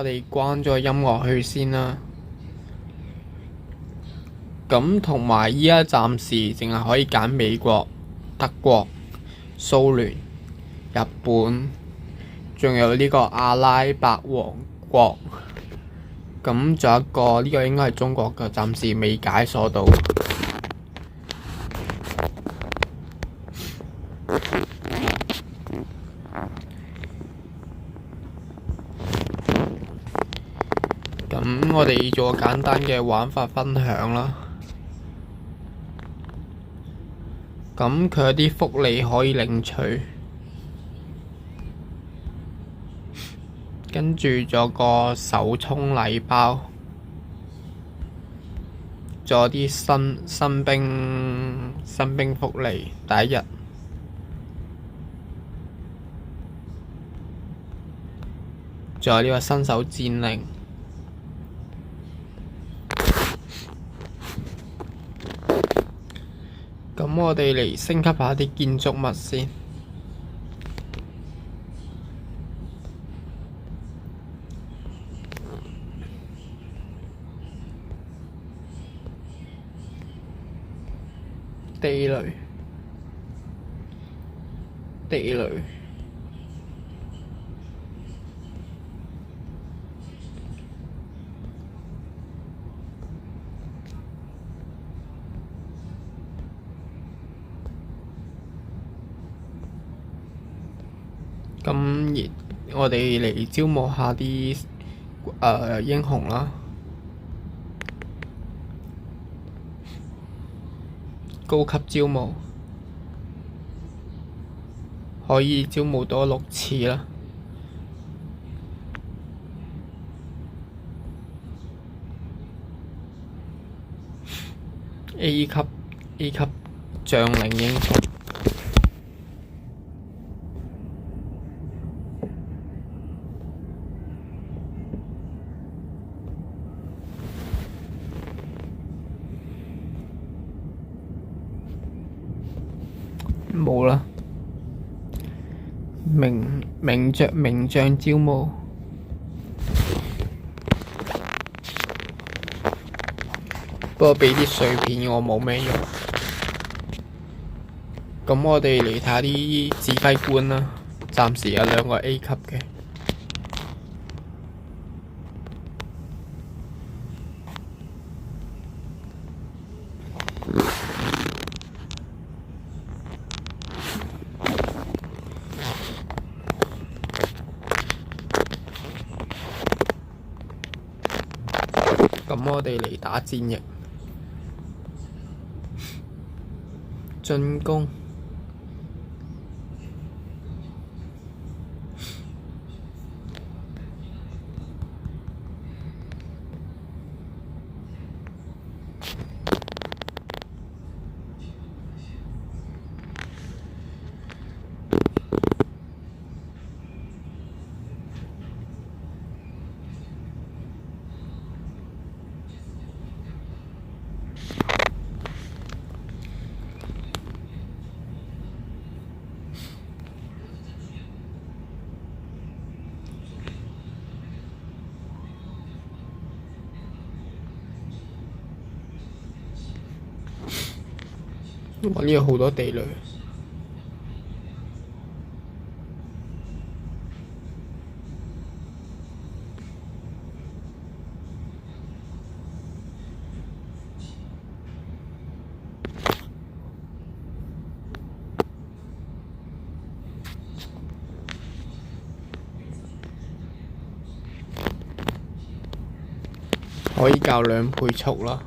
我哋關咗音樂去先啦。咁同埋依家暫時淨係可以揀美國、德國、蘇聯、日本，仲有呢個阿拉伯王國。咁仲有一個呢個應該係中國嘅，暫時未解鎖到。咁我哋做個簡單嘅玩法分享啦。咁佢有啲福利可以領取，跟住仲有個手沖禮包，仲有啲新兵福利，第一日，仲有呢個新手戰令。咁我哋嚟升級下啲建築物先。地雷。咁我哋嚟招募下啲英雄啦。高級招募可以招募多6次啦。A 級將領英雄。冇啦，名將招募，不過畀啲碎片我冇咩用。咁我哋嚟睇下啲指揮官啦，暫時有2個 A 級嘅。咁我哋嚟打戰役，進攻。哇！呢度好多地雷。可以較2倍速啦。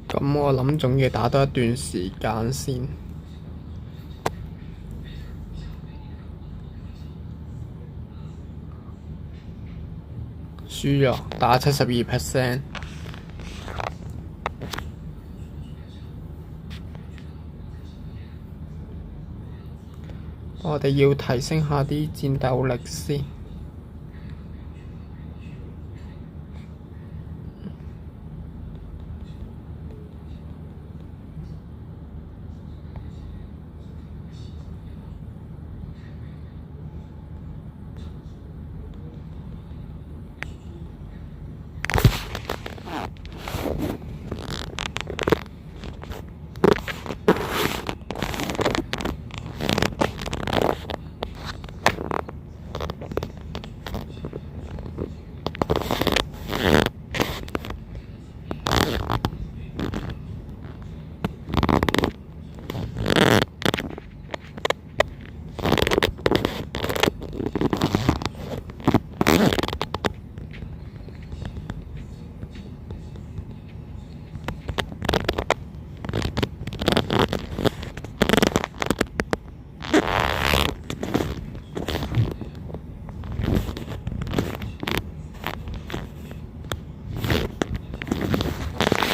咁我諗仲要打多一段時間先。輸咗，打72%。我哋要提升下啲戰鬥力先。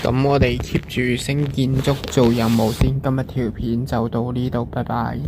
咁我哋 keep 住升建築做任務先，今日條片就到呢度，拜拜。